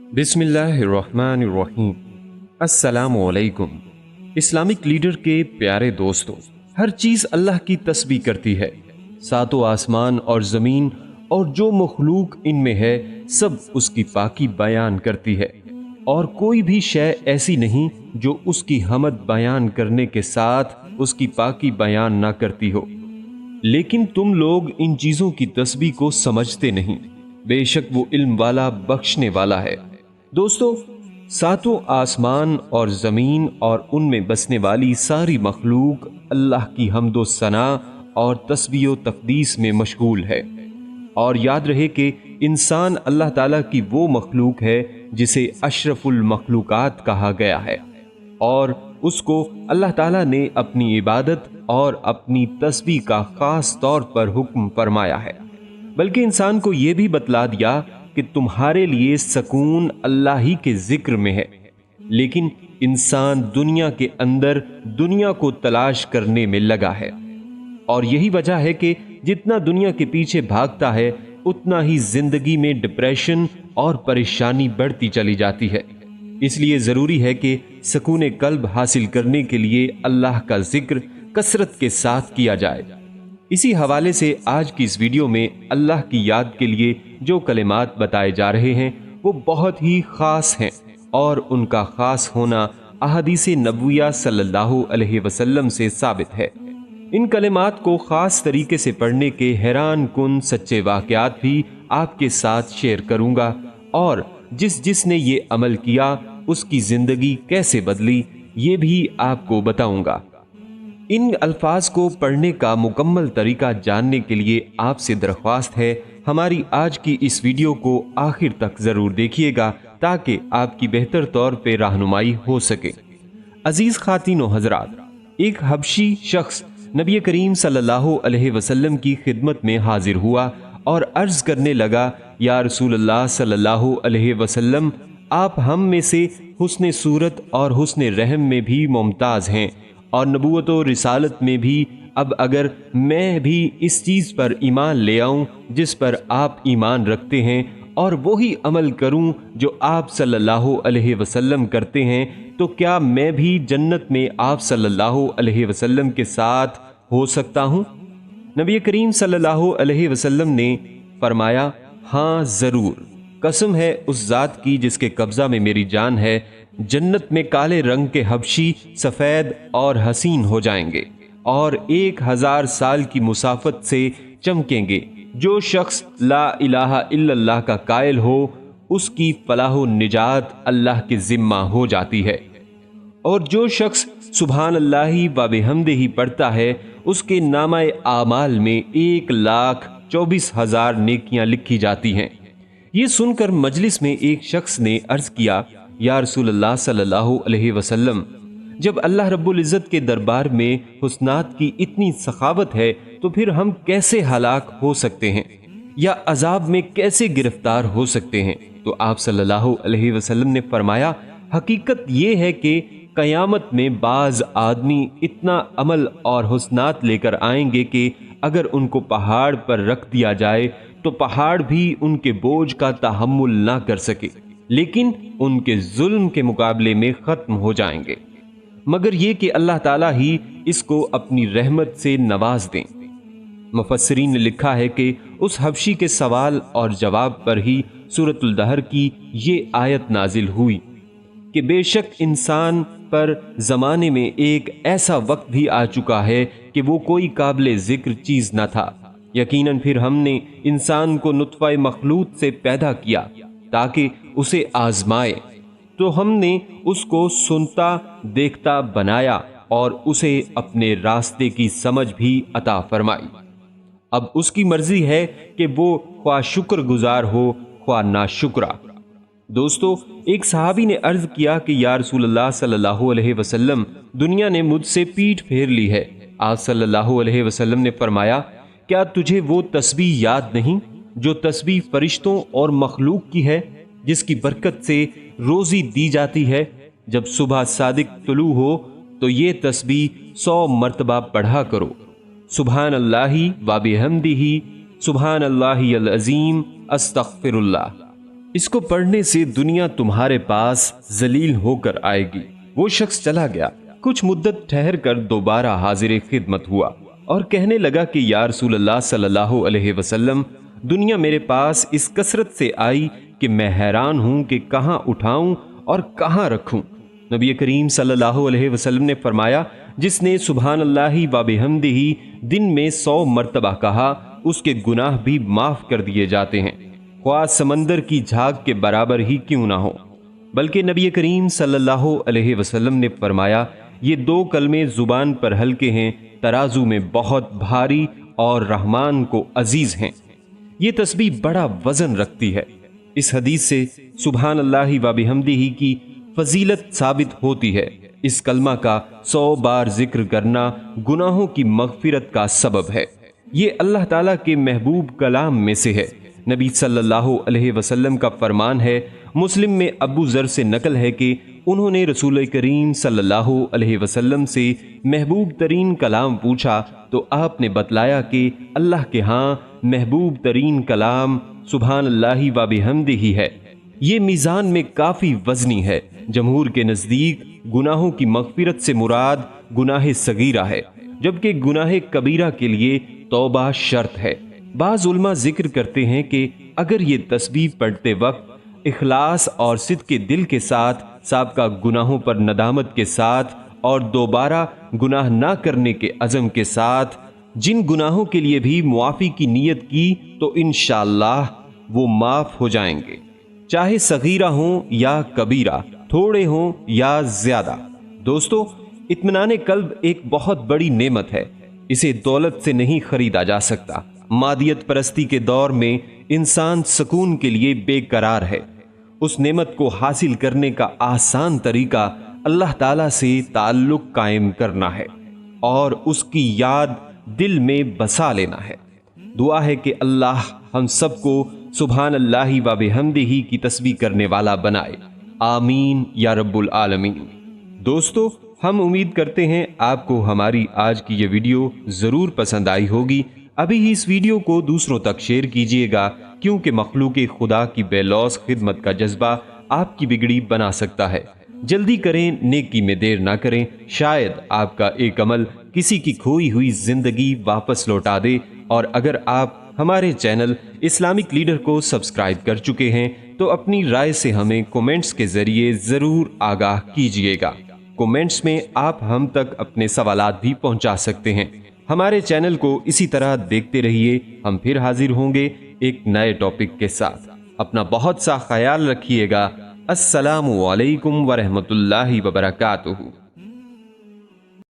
बिस्मिल्लाहिर्रहमानिर्रहीम। अस्सलामु अलैकुम। इस्लामिक लीडर के प्यारे दोस्तों, हर चीज़ अल्लाह की तस्बीह करती है। सातों आसमान और ज़मीन और जो मखलूक इनमें है सब उसकी पाकी बयान करती है, और कोई भी शय ऐसी नहीं जो उसकी हमद बयान करने के साथ उसकी पाकी बयान ना करती हो। लेकिन तुम लोग इन चीज़ों की तस्बीह को समझते नहीं। बेशक वो इल्म वाला बख्शने वाला है। दोस्तों, सातों आसमान और ज़मीन और उनमें बसने वाली सारी मखलूक अल्लाह की हम्दो सना और तस्बीह व तक़दीस में मशगूल है। और याद रहे कि इंसान अल्लाह ताला की वो मखलूक है जिसे अशरफुल मखलूकात कहा गया है, और उसको अल्लाह ताला ने अपनी इबादत और अपनी तस्बीह का ख़ास तौर पर हुक्म फरमाया है। बल्कि इंसान को यह भी बतला दिया कि तुम्हारे लिए सकून अल्लाह ही के जिक्र में है। लेकिन इंसान दुनिया के अंदर दुनिया को तलाश करने में लगा है, और यही वजह है कि जितना दुनिया के पीछे भागता है उतना ही जिंदगी में डिप्रेशन और परेशानी बढ़ती चली जाती है। इसलिए ज़रूरी है कि सकून कल्ब हासिल करने के लिए अल्लाह का जिक्र कसरत के साथ किया जाए। इसी हवाले से आज की इस वीडियो में अल्लाह की याद के लिए जो कलिमात बताए जा रहे हैं वो बहुत ही ख़ास हैं, और उनका ख़ास होना अहादीस नबविया सल्लल्लाहु अलैहि वसल्लम से साबित है। इन कलिमात को ख़ास तरीके से पढ़ने के हैरान कुन सच्चे वाक़यात भी आपके साथ शेयर करूँगा, और जिसने ये अमल किया उसकी ज़िंदगी कैसे बदली ये भी आपको बताऊँगा। इन अल्फाज को पढ़ने का मुकम्मल तरीका जानने के लिए आपसे दरख्वास्त है हमारी आज की इस वीडियो को आखिर तक ज़रूर देखिएगा, ताकि आपकी बेहतर तौर पे रहनुमाई हो सके। अजीज़ ख़ातीन व हज़रात, एक हबशी शख्स नबी करीम सल्लल्लाहु अलैहि वसल्लम की खिदमत में हाजिर हुआ और अर्ज़ करने लगा, या रसूलल्लाह सल्लल्लाहु अलैहि वसल्लम, आप हम में से हुस्न सूरत और हुस्न रहम में भी मुमताज़ हैं, और नबूवत और रिसालत में भी। अब अगर मैं भी इस चीज़ पर ईमान ले आऊँ जिस पर आप ईमान रखते हैं, और वही अमल करूँ जो आप सल्लल्लाहु अलैहि वसल्लम करते हैं, तो क्या मैं भी जन्नत में आप सल्लल्लाहु अलैहि वसल्लम के साथ हो सकता हूँ? नबी करीम सल्लल्लाहु अलैहि वसल्लम ने फरमाया, हाँ ज़रूर, कसम है उस ज़ात की जिसके कब्ज़ा में मेरी जान है, जन्नत में काले रंग के हबशी सफ़ेद और हसीन हो जाएंगे और 1000 साल की मुसाफत से चमकेंगे। जो शख्स ला इलाहा इल्लल्लाह का कायल हो उसकी फलाह निजात अल्लाह के ज़िम्मा हो जाती है, और जो शख्स सुभान अल्लाही व बिहम्दिही पढ़ता है उसके नामाए आमाल में 1,24,000 नेकियां लिखी जाती हैं। ये सुनकर मजलिस में एक शख्स ने अर्ज किया, या रसूलल्लाह सल्लल्लाहु अलैहि वसल्लम, जब अल्लाह रब्बुल इज़्ज़त के दरबार में हुस्नात की इतनी सखावत है तो फिर हम कैसे हलाक हो सकते हैं या अजाब में कैसे गिरफ्तार हो सकते हैं? तो आप सल्लल्लाहु अलैहि वसल्लम ने फरमाया, हकीकत ये है कि क़यामत में बाज़ आदमी इतना अमल और हुस्नात लेकर आएंगे कि अगर उनको पहाड़ पर रख दिया जाए तो पहाड़ भी उनके बोझ का तहम्मुल ना कर सके, लेकिन उनके जुल्म के मुकाबले में ख़त्म हो जाएंगे, मगर ये कि अल्लाह ताला ही इसको अपनी रहमत से नवाज दें। मुफस्सिरीन ने लिखा है कि उस हबशी के सवाल और जवाब पर ही सूरतुल दहर की ये आयत नाजिल हुई कि बेशक इंसान पर ज़माने में एक ऐसा वक्त भी आ चुका है कि वो कोई काबिल ज़िक्र चीज़ न था। यकीनन फिर हमने इंसान को नुत्फ़ा मखलूत से पैदा किया ताकि उसे आजमाए, तो हमने उसको सुनता देखता बनाया और उसे अपने रास्ते की समझ भी अता फरमाई। अब उसकी मर्जी है कि वो ख्वाह शुक्रगुजार हो ख्वाह नाशुक्रा। दोस्तों, एक सहाबी ने अर्ज किया कि या रसूलल्लाह सल्लल्लाहु अलैहि वसल्लम, दुनिया ने मुझसे पीठ फेर ली है। आप सल्लल्लाहु अलैहि वसल्लम ने फरमाया, क्या तुझे वो तस्बीह याद नहीं जो तस्बीह फरिश्तों और मखलूक की है, जिसकी बरकत से रोजी दी जाती है? जब सुबह सादिक तुलू हो तो ये तस्बीह 100 मरतबा पढ़ा करो, सुभान अल्लाही व बिहम्दिही, सुभान अल्लाही अल अज़ीम, अस्तग़फिरुल्लाह। इसको पढ़ने से दुनिया तुम्हारे पास जलील होकर आएगी। वो शख्स चला गया। कुछ मुद्दत ठहर कर दोबारा हाजिर खिदमत हुआ और कहने लगा कि या रसूल अल्लाह सल्लल्लाहु अलैहि वसल्लम, दुनिया मेरे पास इस कसरत से आई कि मैं हैरान हूं कि कहां उठाऊं और कहां रखूं। नबी करीम सल्लल्लाहु अलैहि वसल्लम ने फरमाया, जिसने सुभान अल्लाहि व बिहम्दिही दिन में 100 मर्तबा कहा, उसके गुनाह भी माफ कर दिए जाते हैं, ख्वाह समंदर की झाग के बराबर ही क्यों ना हो। बल्कि नबी करीम सल्लल्लाहु अलैहि वसल्लम ने फरमाया, ये 2 कलमे जुबान पर हल्के हैं, तराजू में बहुत भारी और रहमान को अजीज हैं। ये तस्बीह बड़ा वजन रखती है। इस हदीस से सुभान अल्लाहि व बिहम्दिही की फजीलत साबित होती है। इस कलमा का 100 बार जिक्र करना गुनाहों की मगफिरत का सबब है। ये अल्लाह ताला के महबूब कलाम में से है। नबी सल्लल्लाहु अलैहि वसल्लम का फरमान है, मुस्लिम में अबू जर से नकल है कि उन्होंने रसूल करीम सल्लल्लाहु अलैहि वसल्लम से महबूब तरीन कलाम पूछा तो आपने बतलाया कि अल्लाह के यहाँ महबूब तरीन कलाम सुभान अल्लाहि व बिहम्दिही है। ये मीज़ान में काफ़ी वज़नी है। जमहूर के नज़दीक गुनाहों की मग़फ़िरत से मुराद गुनाह सगीरा है, जबकि गुनाह कबीरा के लिए तौबा शर्त है। बाज़ उलमा जिक्र करते हैं कि अगर ये तस्बीह पढ़ते वक्त इखलास और सिद्क़े दिल के साथ, साबका गुनाहों पर नदामत के साथ और दोबारा गुनाह ना करने के अज़म के साथ जिन गुनाहों के लिए भी मुआफ़ी की नीयत की तो इंशाअल्लाह वो माफ़ हो जाएंगे, चाहे सगीरा हों या कबीरा, थोड़े हों या ज्यादा। दोस्तों, इत्मीनान कल्ब एक बहुत बड़ी नेमत है। इसे दौलत से नहीं खरीदा जा सकता। मादियत परस्ती के दौर में इंसान सुकून के लिए बेकरार है। उस नेमत को हासिल करने का आसान तरीका अल्लाह ताला से ताल्लुक कायम करना है और उसकी याद दिल में बसा लेना है। दुआ है कि अल्लाह हम सबको सुभान अल्लाहि व बिहम्दिही की तस्बीह करने वाला बनाए। आमीन या रब्बुल आलमीन। दोस्तों, हम उम्मीद करते हैं आपको हमारी आज की ये वीडियो ज़रूर पसंद आई होगी। अभी ही इस वीडियो को दूसरों तक शेयर कीजिएगा, क्योंकि मखलूक खुदा की बेलौस खिदमत का जज्बा आपकी बिगड़ी बना सकता है। जल्दी करें, नेकी में देर ना करें। शायद आपका एक अमल किसी की खोई हुई जिंदगी वापस लौटा दे। और अगर आप हमारे चैनल इस्लामिक लीडर को सब्सक्राइब कर चुके हैं तो अपनी राय से हमें कमेंट्स के जरिए ज़रूर आगाह कीजिएगा। कमेंट्स में आप हम तक अपने सवालात भी पहुंचा सकते हैं। हमारे चैनल को इसी तरह देखते रहिए। हम फिर हाजिर होंगे एक नए टॉपिक के साथ। अपना बहुत सा ख्याल रखिएगा। अस्सलामु अलैकुम व रहमतुल्लाहि व बरकातुहू।